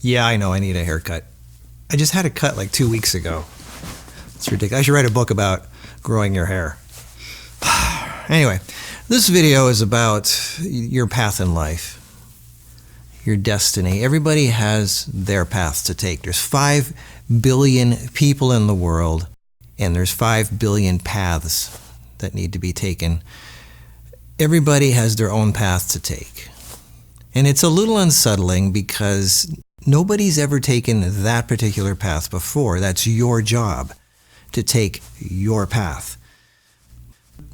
Yeah, I know I need a haircut. I just had a cut like 2 weeks ago. It's ridiculous. I should write a book about growing your hair. Anyway, this video is about your path in life, your destiny. Everybody has their path to take. There's 5 billion people in the world, and there's 5 billion paths that need to be taken. Everybody has their own path to take. And it's a little unsettling because nobody's ever taken that particular path before. That's your job, to take your path.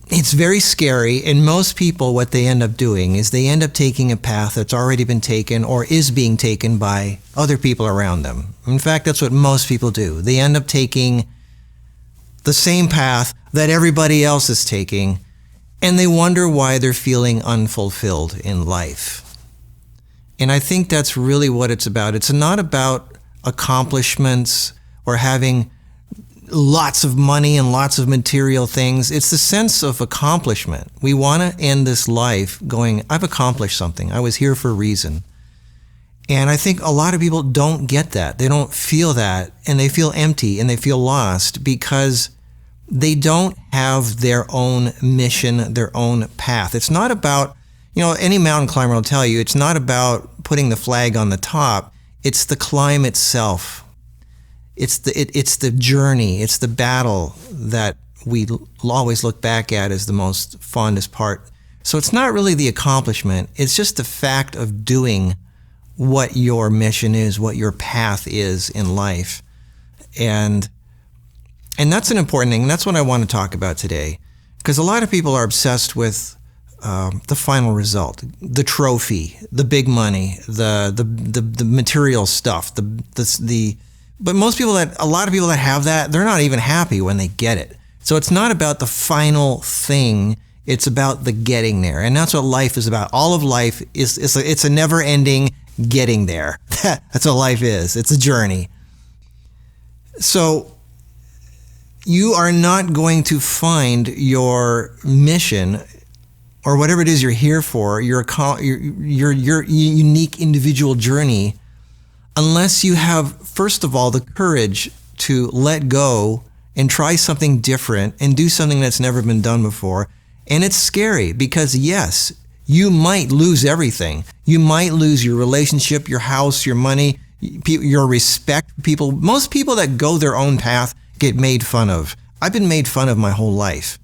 It's very scary, and most people, what they end up doing is they end up taking a path that's already been taken or is being taken by other people around them. In fact, that's what most people do. They end up taking the same path that everybody else is taking, and they wonder why they're feeling unfulfilled in life. And I think that's really what it's about. It's not about accomplishments or having lots of money and lots of material things. It's the sense of accomplishment. We want to end this life going, I've accomplished something. I was here for a reason. And I think a lot of people don't get that. They don't feel that, and they feel empty and they feel lost because they don't have their own mission, their own path. It's not about, any mountain climber will tell you, it's not about putting the flag on the top. It's the climb itself. It's the journey. It's the battle that we always look back at as the most fondest part. So it's not really the accomplishment. It's just the fact of doing what your mission is, what your path is in life. And that's an important thing. And that's what I want to talk about today. Because a lot of people are obsessed with the final result, the trophy, the big money, the material stuff, but a lot of people that have that, they're not even happy when they get it. So it's not about the final thing. It's about the getting there. And that's what life is about. All of life it's a never ending getting there. That's what life is. It's a journey. So you are not going to find your mission or whatever it is you're here for, your unique individual journey, unless you have, first of all, the courage to let go and try something different and do something that's never been done before. And it's scary because, yes, you might lose everything. You might lose your relationship, your house, your money, your respect. Most people that go their own path get made fun of. I've been made fun of my whole life.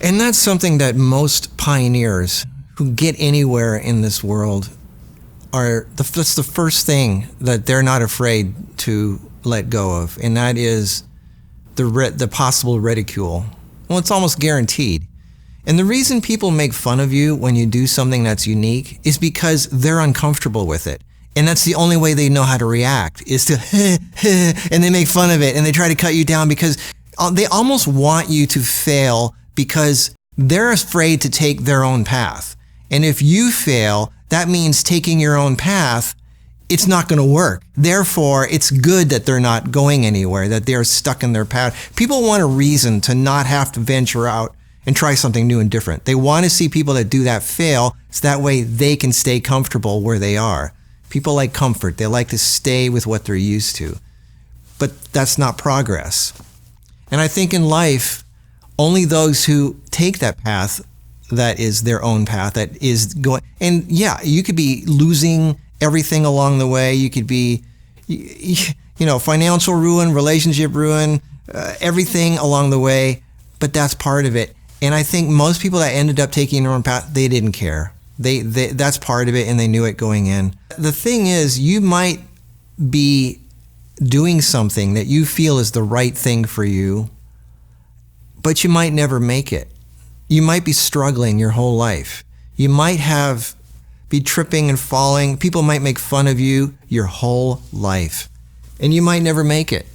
And that's something that most pioneers who get anywhere in this world that's the first thing that they're not afraid to let go of, and that is the possible ridicule. Well, it's almost guaranteed. And the reason people make fun of you when you do something that's unique is because they're uncomfortable with it. And that's the only way they know how to react, is to and they make fun of it and they try to cut you down because they almost want you to fail because they're afraid to take their own path. And if you fail, that means taking your own path, it's not going to work. Therefore, it's good that they're not going anywhere, that they're stuck in their path. People want a reason to not have to venture out and try something new and different. They want to see people that do that fail, so that way they can stay comfortable where they are. People like comfort. They like to stay with what they're used to. But that's not progress. And I think in life, only those who take that path, that is their own path, that is going, and yeah, you could be losing everything along the way. You could be, financial ruin, relationship ruin, everything along the way, but that's part of it. And I think most people that ended up taking their own path, they didn't care. That's part of it, and they knew it going in. The thing is, you might be doing something that you feel is the right thing for you, but you might never make it. You might be struggling your whole life. You might be tripping and falling. People might make fun of you your whole life, and you might never make it.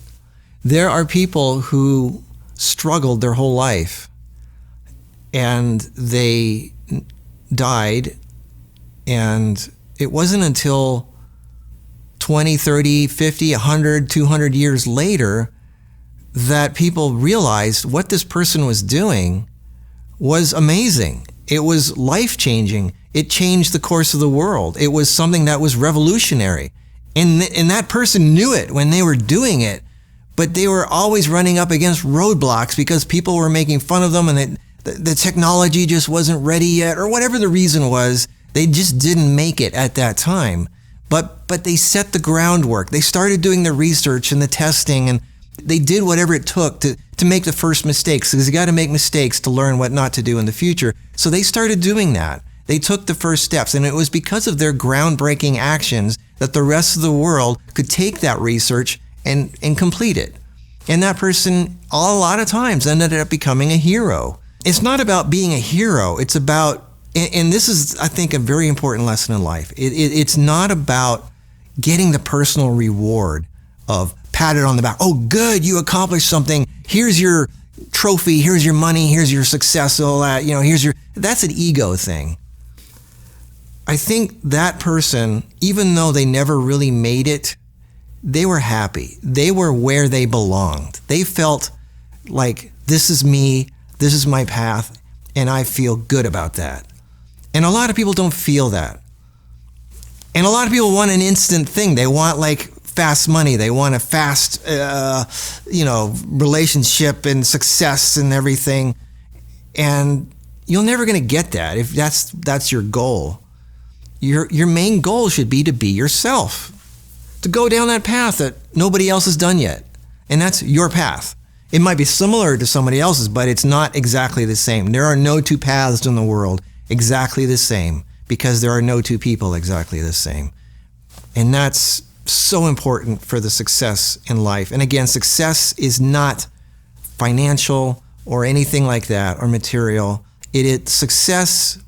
There are people who struggled their whole life, and they died, and it wasn't until 20, 30, 50, 100, 200 years later that people realized what this person was doing was amazing. It was life-changing. It changed the course of the world. It was something that was revolutionary. And that person knew it when they were doing it, but they were always running up against roadblocks because people were making fun of them, and the technology just wasn't ready yet, or whatever the reason was. They just didn't make it at that time. But they set the groundwork. They started doing the research and the testing, and they did whatever it took to make the first mistakes, because you got to make mistakes to learn what not to do in the future. So they started doing that. They took the first steps, and it was because of their groundbreaking actions that the rest of the world could take that research and complete it. And that person, a lot of times, ended up becoming a hero. It's not about being a hero. It's about, and this is, I think, a very important lesson in life. It's not about getting the personal reward of patted on the back. Oh, good, you accomplished something. Here's your trophy. Here's your money. Here's your success. All that, that's an ego thing. I think that person, even though they never really made it, they were happy. They were where they belonged. They felt like, this is me, this is my path, and I feel good about that. And a lot of people don't feel that. And a lot of people want an instant thing. They want like fast money. They want a fast, relationship and success and everything. And you're never going to get that if that's your goal. Your main goal should be to be yourself, to go down that path that nobody else has done yet. And that's your path. It might be similar to somebody else's, but it's not exactly the same. There are no two paths in the world exactly the same, because there are no two people exactly the same. And that's so important for the success in life. And again, success is not financial or anything like that, or material. Success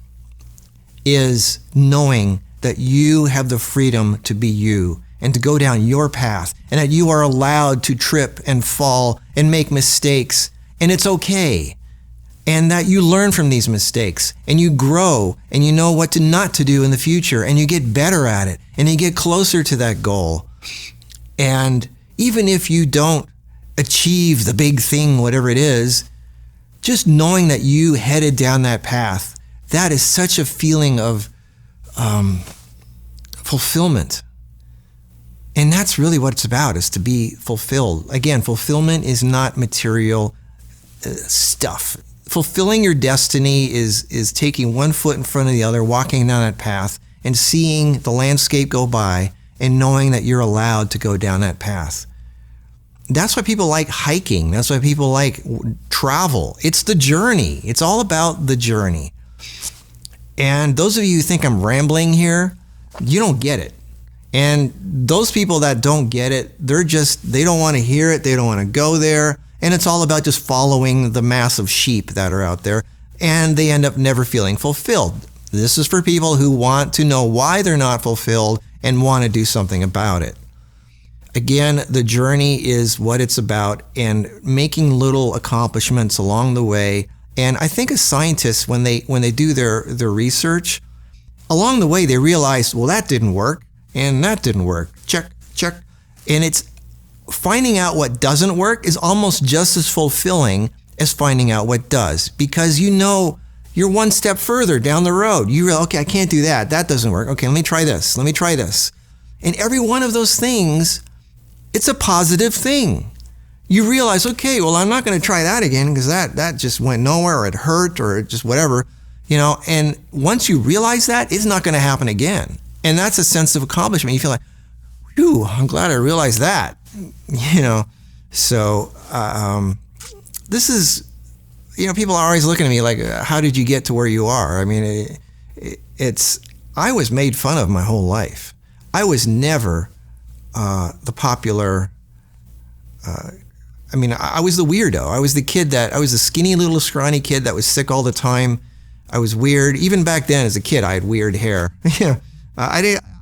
is knowing that you have the freedom to be you and to go down your path, and that you are allowed to trip and fall and make mistakes, and it's okay. And that you learn from these mistakes, and you grow, and you know what not to do in the future, and you get better at it, and you get closer to that goal. And even if you don't achieve the big thing, whatever it is, just knowing that you headed down that path, that is such a feeling of fulfillment. And that's really what it's about, is to be fulfilled. Again, fulfillment is not material stuff. Fulfilling your destiny is taking one foot in front of the other, walking down that path, and seeing the landscape go by, and knowing that you're allowed to go down that path. That's why people like hiking. That's why people like travel. It's the journey. It's all about the journey. And those of you who think I'm rambling here, you don't get it. And those people that don't get it, they don't want to hear it. They don't want to go there. And it's all about just following the mass of sheep that are out there. And they end up never feeling fulfilled. This is for people who want to know why they're not fulfilled and want to do something about it. Again, the journey is what it's about, and making little accomplishments along the way. And I think as scientists, when they do their research, along the way they realize, well, that didn't work, and that didn't work. Check. And it's finding out what doesn't work is almost just as fulfilling as finding out what does, because you're one step further down the road. You realize, okay, I can't do that. That doesn't work. Okay, let me try this. And every one of those things, it's a positive thing. You realize, okay, well, I'm not going to try that again because that just went nowhere, or it hurt, or just whatever, and once you realize that, it's not going to happen again. And that's a sense of accomplishment. You feel like, whew, I'm glad I realized that, So this is, people are always looking at me like, how did you get to where you are? I mean, I was made fun of my whole life. I was never the popular, I was the weirdo. I was the skinny little scrawny kid that was sick all the time. I was weird. Even back then as a kid, I had weird hair.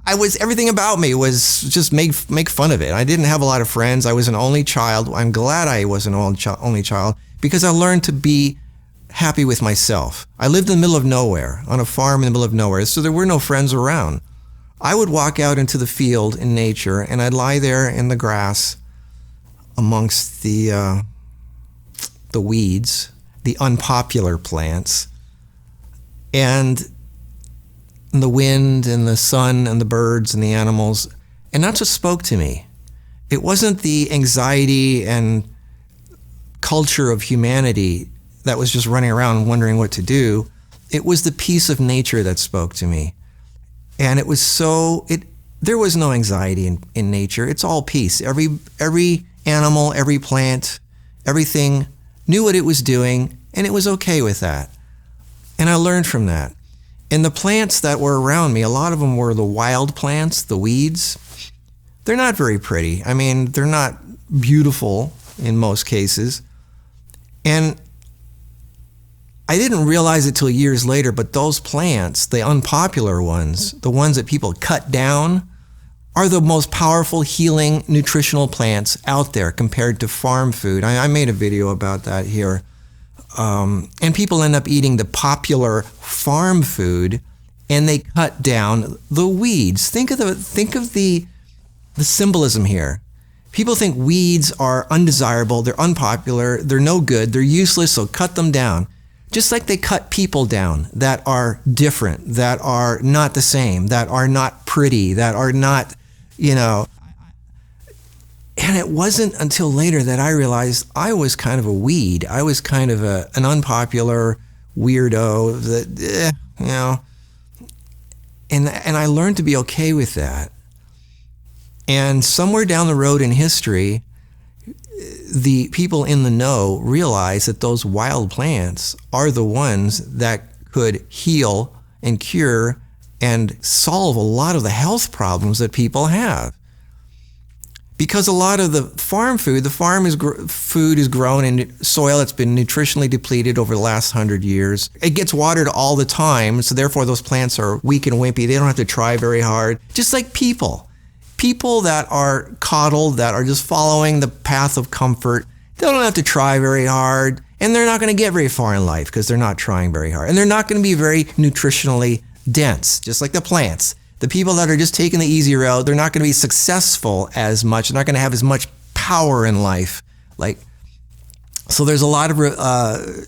Everything about me was just make fun of it. I didn't have a lot of friends. I was an only child. I'm glad I was an only child, because I learned to be happy with myself. I lived in the middle of nowhere, on a farm in the middle of nowhere, so there were no friends around. I would walk out into the field in nature, and I'd lie there in the grass amongst the weeds, the unpopular plants, and the wind and the sun and the birds and the animals. And that's what spoke to me. It wasn't the anxiety and culture of humanity that was just running around wondering what to do. It was the peace of nature that spoke to me. And it was there was no anxiety in nature. It's all peace. Every animal, every plant, everything knew what it was doing, and it was okay with that. And I learned from that. And the plants that were around me, a lot of them were the wild plants, the weeds. They're not very pretty. I mean, they're not beautiful in most cases. And I didn't realize it till years later, but those plants, the unpopular ones, the ones that people cut down, are the most powerful healing nutritional plants out there compared to farm food. I made a video about that here. And people end up eating the popular farm food, and they cut down the weeds. Think of the symbolism here. People think weeds are undesirable, they're unpopular, they're no good, they're useless, so cut them down. Just like they cut people down that are different, that are not the same, that are not pretty, that are not, And it wasn't until later that I realized I was kind of a weed. I was kind of an unpopular weirdo that, And I learned to be okay with that. And somewhere down the road in history, the people in the know realized that those wild plants are the ones that could heal and cure and solve a lot of the health problems that people have. Because a lot of the farm food is grown in soil that's been nutritionally depleted over the last 100 years. It gets watered all the time, so therefore those plants are weak and wimpy. They don't have to try very hard. Just like people. People that are coddled, that are just following the path of comfort, they don't have to try very hard, and they're not going to get very far in life because they're not trying very hard. And they're not going to be very nutritionally dense, just like the plants. The people that are just taking the easy road, they're not going to be successful as much. They're not going to have as much power in life. So there's a lot of,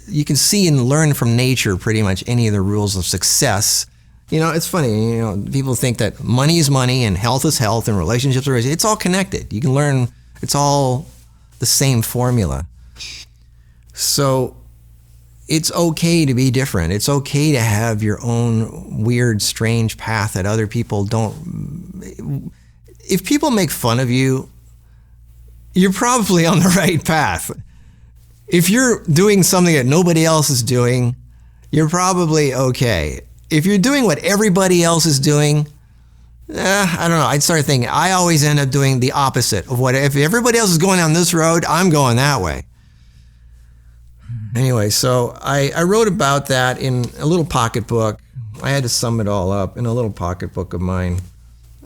you can see and learn from nature pretty much any of the rules of success. It's funny, people think that money is money and health is health and relationships are, it's all connected. You can learn, it's all the same formula. So it's okay to be different. It's okay to have your own weird, strange path that other people don't. If people make fun of you, you're probably on the right path. If you're doing something that nobody else is doing, you're probably okay. If you're doing what everybody else is doing, I don't know. I'd start thinking, I always end up doing the opposite of if everybody else is going down this road, I'm going that way. Anyway, so I wrote about that in a little pocketbook. I had to sum it all up in a little pocketbook of mine,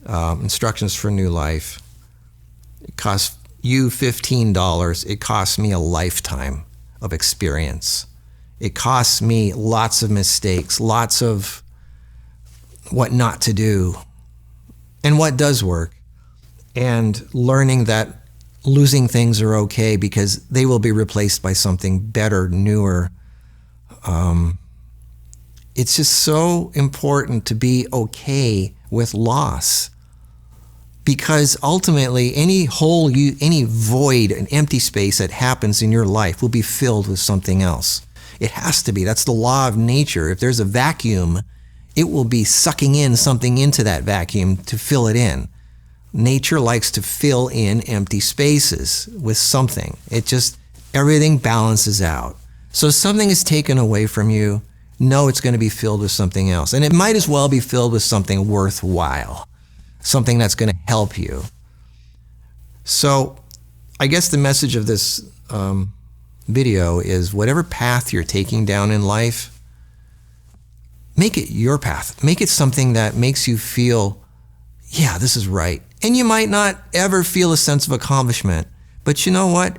Instructions for New Life. It cost you $15. It cost me a lifetime of experience. It costs me lots of mistakes, lots of what not to do, and what does work, and learning that losing things are okay because they will be replaced by something better, newer. It's just so important to be okay with loss, because ultimately any hole, any void, an empty space that happens in your life will be filled with something else. It has to be. That's the law of nature. If there's a vacuum, it will be sucking in something into that vacuum to fill it in. Nature likes to fill in empty spaces with something. Everything balances out. So if something is taken away from you, know it's going to be filled with something else. And it might as well be filled with something worthwhile, something that's going to help you. So I guess the message of this video is whatever path you're taking down in life, make it your path. Make it something that makes you feel, yeah, this is right. And you might not ever feel a sense of accomplishment, but you know what?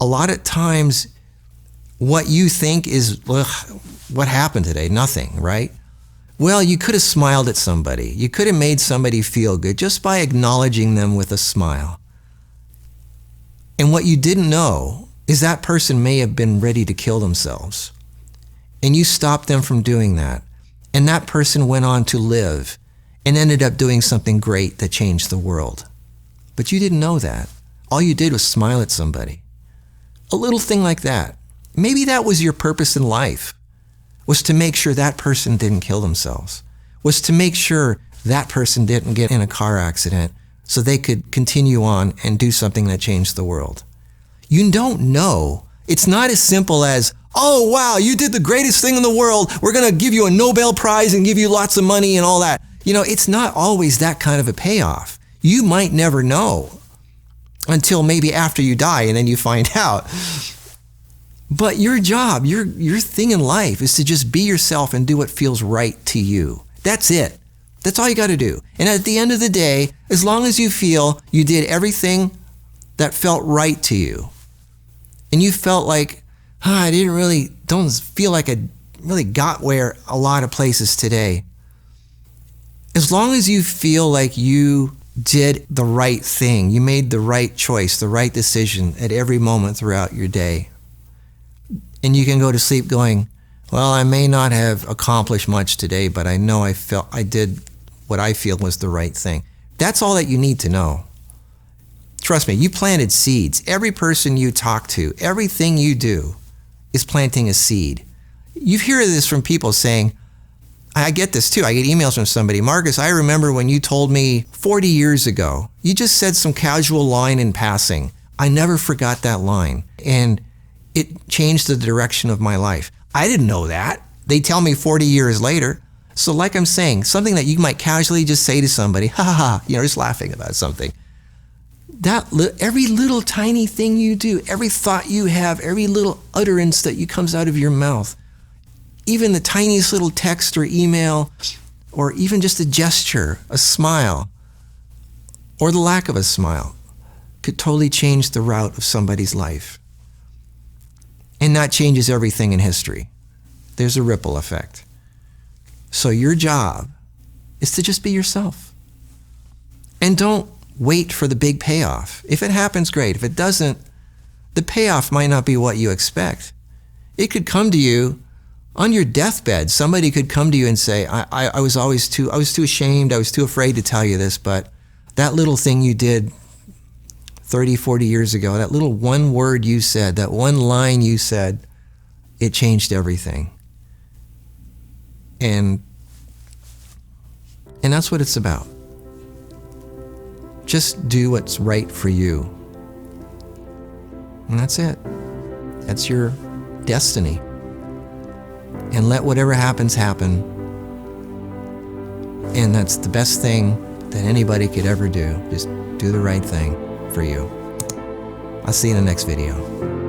A lot of times what you think is, what happened today? Nothing, right? Well, you could have smiled at somebody. You could have made somebody feel good just by acknowledging them with a smile. And what you didn't know is that person may have been ready to kill themselves. And you stopped them from doing that. And that person went on to live and ended up doing something great that changed the world. But you didn't know that. All you did was smile at somebody. A little thing like that. Maybe that was your purpose in life, was to make sure that person didn't kill themselves, was to make sure that person didn't get in a car accident so they could continue on and do something that changed the world. You don't know. It's not as simple as, oh, wow, you did the greatest thing in the world. We're going to give you a Nobel Prize and give you lots of money and all that. You know, it's not always that kind of a payoff. You might never know until maybe after you die and then you find out. But your job, your thing in life is to just be yourself and do what feels right to you. That's it. That's all you got to do. And at the end of the day, as long as you feel you did everything that felt right to you, and you felt like, I don't feel like I really got where a lot of places today. As long as you feel like you did the right thing, you made the right choice, the right decision at every moment throughout your day, and you can go to sleep going, well, I may not have accomplished much today, but I know I did what I feel was the right thing. That's all that you need to know. Trust me, you planted seeds. Every person you talk to, everything you do is planting a seed. You hear this from people saying, I get this too. I get emails from somebody, Marcus, I remember when you told me 40 years ago, you just said some casual line in passing. I never forgot that line. And it changed the direction of my life. I didn't know that. They tell me 40 years later. So like I'm saying, something that you might casually just say to somebody, ha ha ha, just laughing about something. Every little tiny thing you do, every thought you have, every little utterance that comes out of your mouth, even the tiniest little text or email, or even just a gesture, a smile, or the lack of a smile, could totally change the route of somebody's life. And that changes everything in history. There's a ripple effect. So your job is to just be yourself. And don't wait for the big payoff. If it happens, great. If it doesn't, the payoff might not be what you expect. It could come to you on your deathbed. Somebody could come to you and say, I was too ashamed, I was too afraid to tell you this, but that little thing you did 30, 40 years ago, that little one word you said, that one line you said, it changed everything. And that's what it's about. Just do what's right for you. And that's it. That's your destiny. And let whatever happens happen. And that's the best thing that anybody could ever do. Just do the right thing for you. I'll see you in the next video.